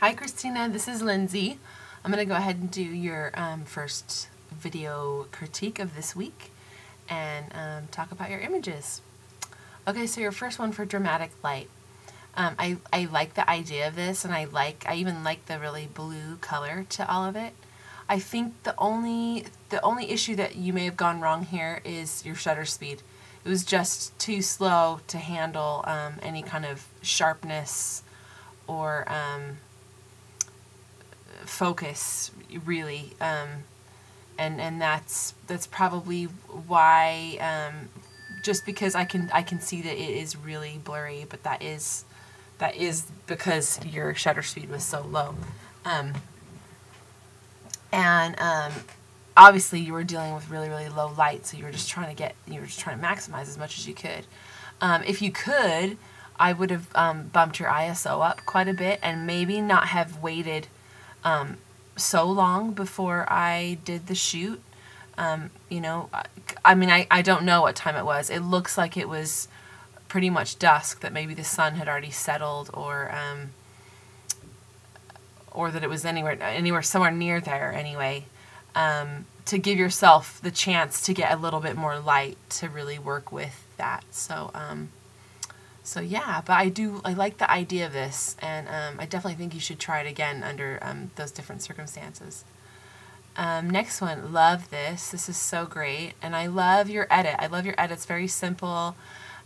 Hi Kristina, this is Lindsay. I'm going to go ahead and do your first video critique of this week and talk about your images. Okay, so your first one for dramatic light. I like the idea of this, and I even like the really blue color to all of it. I think the only issue that you may have gone wrong here is your shutter speed. It was just too slow to handle any kind of sharpness or focus, really, and that's probably why. Just because I can see that it is really blurry, but that is because your shutter speed was so low, and obviously you were dealing with really low light, so you were just trying to maximize as much as you could. If you could, I would have bumped your ISO up quite a bit and maybe not have waited so long before I did the shoot. You know, I mean, I don't know what time it was. It looks like it was pretty much dusk, that maybe the sun had already settled, or that it was somewhere near there anyway, to give yourself the chance to get a little bit more light to really work with that. So yeah, but I like the idea of this, and I definitely think you should try it again under those different circumstances. Next one, love this. This is so great, and I love your edit. I love your edit. It's very simple,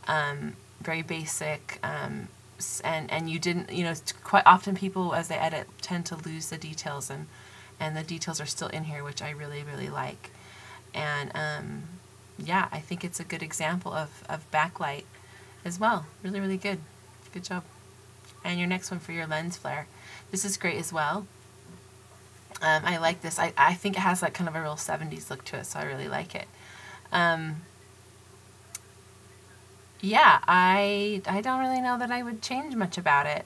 very basic, and you didn't, you know, quite often people as they edit tend to lose the details, and the details are still in here, which I really like. And yeah, I think it's a good example of backlight as well. Really good. Good job. And your next one for your lens flare. This is great as well. I like this. I think it has like kind of a real 70s look to it, so I really like it. Yeah, I don't really know that I would change much about it.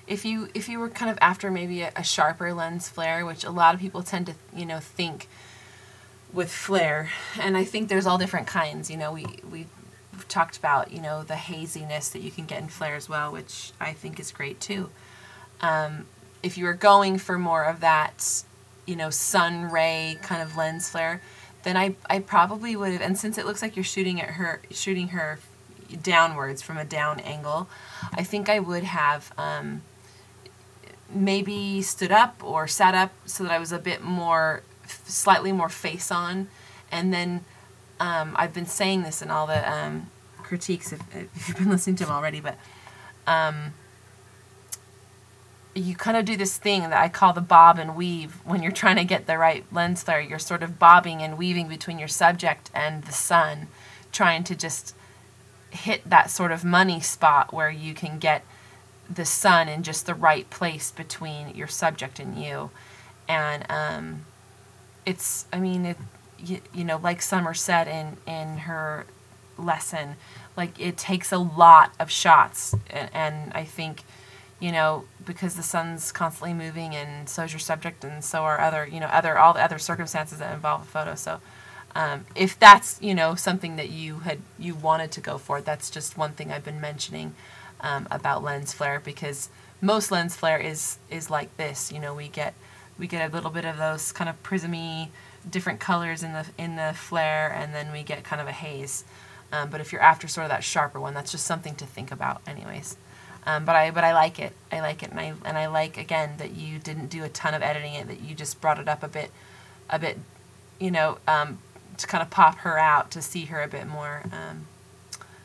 If you were kind of after maybe a sharper lens flare, which a lot of people tend to, you know, think with flare, and I think there's all different kinds. You know, we've talked about, you know, the haziness that you can get in flare as well, which I think is great too. If you were going for more of that, you know, sun ray kind of lens flare, then I probably would have, and since it looks like you're shooting her downwards from a down angle, I think I would have maybe stood up or sat up so that I was a bit more, slightly more face on. And then I've been saying this in all the critiques, if you've been listening to them already, but you kind of do this thing that I call the bob and weave. When you're trying to get the right lens flare, you're sort of bobbing and weaving between your subject and the sun, trying to just hit that sort of money spot where you can get the sun in just the right place between your subject and you. And it's, I mean, you know, like Summer said in her lesson, like, it takes a lot of shots, and I think, you know, because the sun's constantly moving, and so is your subject, and so are other, you know, all the other circumstances that involve a photo. So if that's, you know, something that you wanted to go for, that's just one thing I've been mentioning about lens flare, because most lens flare is like this. You know, we get a little bit of those kind of prismy different colors in the flare, and then we get kind of a haze. But if you're after sort of that sharper one, that's just something to think about anyways. But I like it. I like it, and I like, again, that you didn't do a ton of editing it, that you just brought it up a bit, you know, to kind of pop her out, to see her a bit more.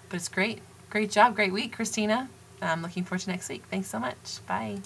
But it's great. Great job. Great week, Kristina. I'm looking forward to next week. Thanks so much. Bye.